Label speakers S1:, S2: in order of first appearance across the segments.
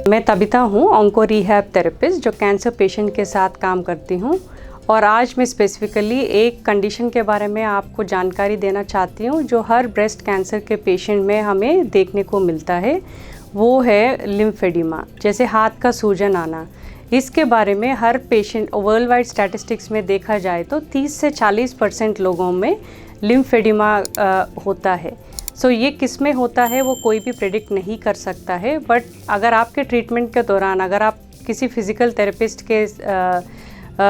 S1: मैं तबिता हूँ, onco rehab therapist जो कैंसर पेशेंट के साथ काम करती हूँ। और आज मैं स्पेसिफिकली एक कंडीशन के बारे में आपको जानकारी देना चाहती हूँ जो हर ब्रेस्ट कैंसर के पेशेंट में हमें देखने को मिलता है। वो है लिम्फेडिमा, जैसे हाथ का सूजन आना। इसके बारे में हर पेशेंट वर्ल्ड वाइड स्टैटिस्टिक्स में देखा जाए तो 30 से 40% लोगों में लिम्फेडिमा होता है। सो ये किस में होता है वो कोई भी प्रेडिक्ट नहीं कर सकता है, बट अगर आपके ट्रीटमेंट के दौरान अगर आप किसी फिज़िकल थेरेपिस्ट के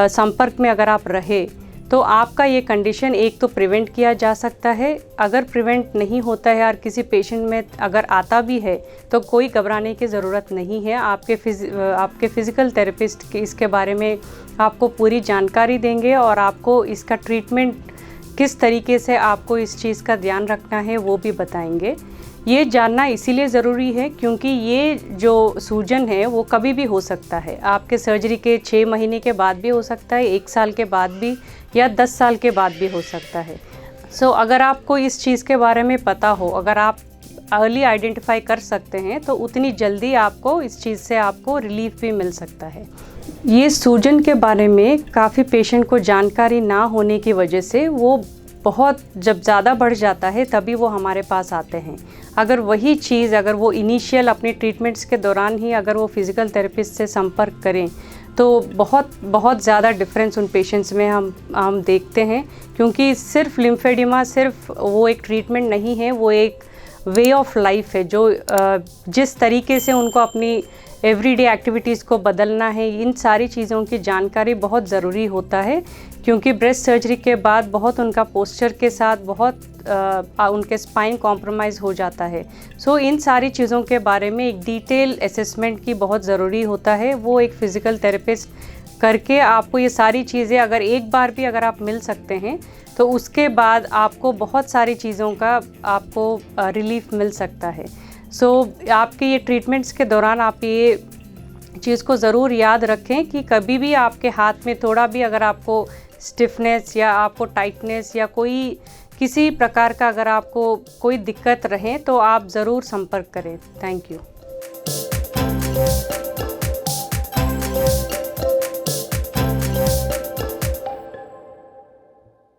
S1: संपर्क में अगर आप रहे तो आपका ये कंडीशन एक तो प्रिवेंट किया जा सकता है। अगर प्रिवेंट नहीं होता है और किसी पेशेंट में अगर आता भी है तो कोई घबराने की ज़रूरत नहीं है। आपके फ़िज़िकल थेरेपिस्ट के इसके बारे में आपको पूरी जानकारी देंगे और आपको इसका ट्रीटमेंट किस तरीके से आपको इस चीज़ का ध्यान रखना है वो भी बताएंगे। ये जानना इसीलिए ज़रूरी है क्योंकि ये जो सूजन है वो कभी भी हो सकता है। आपके सर्जरी के 6 महीने के बाद भी हो सकता है, 1 साल के बाद भी, या 10 साल के बाद भी हो सकता है। सो अगर आपको इस चीज़ के बारे में पता हो, अगर आप अर्ली आइडेंटिफाई कर सकते हैं तो उतनी जल्दी आपको इस चीज़ से आपको रिलीफ भी मिल सकता है। ये सूजन के बारे में काफ़ी पेशेंट को जानकारी ना होने की वजह से वो बहुत जब ज़्यादा बढ़ जाता है तभी वो हमारे पास आते हैं। अगर वही चीज़ अगर वो इनिशियल अपने ट्रीटमेंट्स के दौरान ही अगर वो फिज़िकल थेरेपिस्ट से संपर्क करें तो बहुत ज़्यादा डिफरेंस उन पेशेंट्स में हम देखते हैं। क्योंकि सिर्फ लिम्फेडिमा सिर्फ वो एक ट्रीटमेंट नहीं है, वो एक वे ऑफ लाइफ है जो जिस तरीके से उनको अपनी एवरीडे एक्टिविटीज़ को बदलना है। इन सारी चीज़ों की जानकारी बहुत ज़रूरी होता है क्योंकि ब्रेस्ट सर्जरी के बाद बहुत उनका पोस्चर के साथ बहुत उनके स्पाइन कॉम्प्रोमाइज़ हो जाता है। सो इन सारी चीज़ों के बारे में एक डिटेल असेसमेंट की बहुत ज़रूरी होता है। वो एक फ़िज़िकल थेरेपिस्ट करके आपको ये सारी चीज़ें अगर एक बार भी अगर आप मिल सकते हैं तो उसके बाद आपको बहुत सारी चीज़ों का आपको रिलीफ मिल सकता है। सो आपके ये ट्रीटमेंट्स के दौरान आप ये चीज़ को ज़रूर याद रखें कि कभी भी आपके हाथ में थोड़ा भी अगर आपको स्टिफनेस या आपको टाइटनेस या कोई किसी प्रकार का अगर आपको कोई दिक्कत रहे तो आप ज़रूर संपर्क करें। Thank you.